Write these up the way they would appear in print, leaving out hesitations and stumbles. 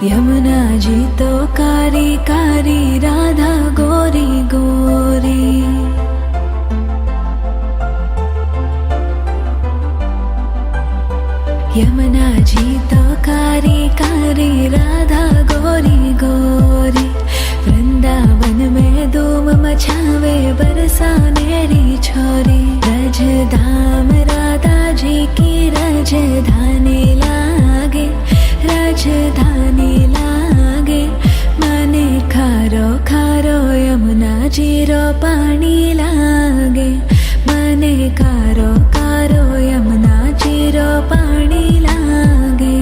यमुना जी तो कारी कारी, राधा गोरी गोरी। यमुना जी तो कारी कारी, राधा गोरी गोरी। वृंदावन में धूम मचावे, बरसानेरी छोरी। रजधाम राधा जी की राजधानी लागे, राजधानी लागे। मने खारो खारो यमुना जीरो पानी लागे। मने खारो खारो यमुना जीरो पानी लागे।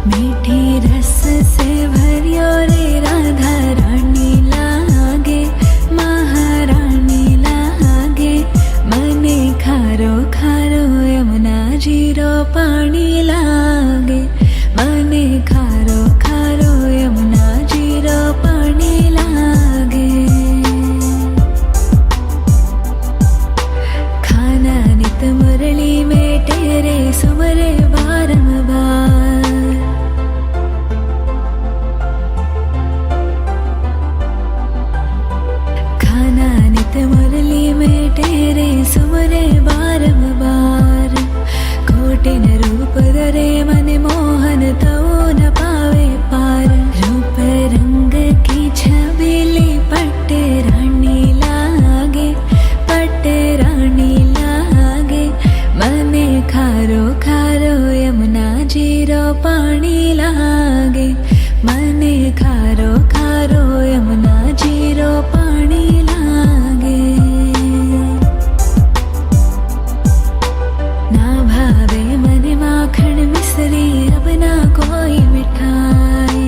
मीठी रस से भरियो रे राधा रानी लागे, महारानी लागे। मने खारो खारो यमुना जीरो पानी लागे। मने खारो खारो यमुना जीरो पानी लागे। खाना नित मुरली में तेरे सुमरे बारंबार। खाना नित मुरली में तेरे सुमरे बारंबार। कोटिन रूप धरे मन मोहन तऊ न पावे पार। रूप रंग की छबीली पट्टे रानी लागे, पट्टे रानी लागे। मने खारो खारो यमुना जीरो पानी लागे। मने खारो खारो यमुना जीरो पानी लागे। ना भावे मन माखन मिश्री, अब ना कोई मिठाई।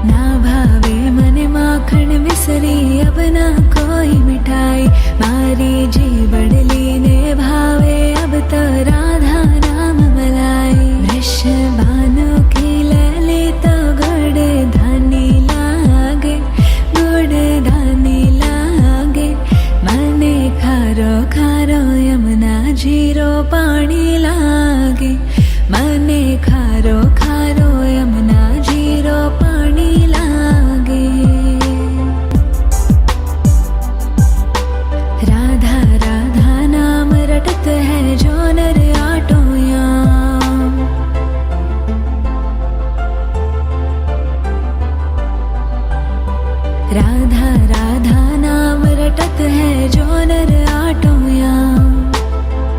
ना भावे मन माखन मिश्री, अब ना कोई मिठाई। मारी जी बड़ली ने भावे, अब तो राधा नाम मलाई। वृषभानु की लली तो गुड़ धानी लागे, गुड़ धानी लागे। मने खारो खारो यमुना जीरो पानी लागे। मने खारो खारो यमुना जीरो पानी लागे। राधा राधा नाम रटत है जो नर आटो याम। राधा राधा नाम रटत है जो नर आटो याम।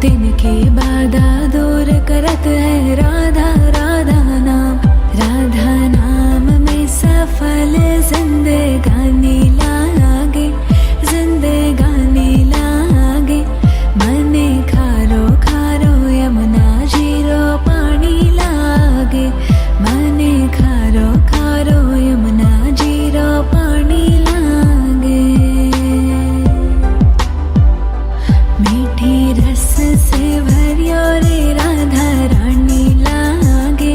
तिनकी बाधा दूर करत है राधा राधा नाम। राधा नाम में सफल जिंदगानी लागे, जिंदगानी लागे। मने खारो खारो यमुना जीरो पानी लागे। मने खारो खारो यमुना जीरो पानी लागे। मीठी रस से भरियो रे राधा रानी लागे,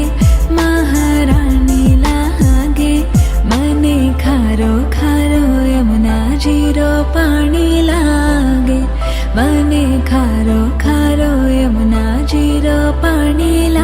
महारानी लागे। मने खारो खारो यमुना जीरो पानी लागे। मने खारो खारो यमुना जीरो पानी लागे।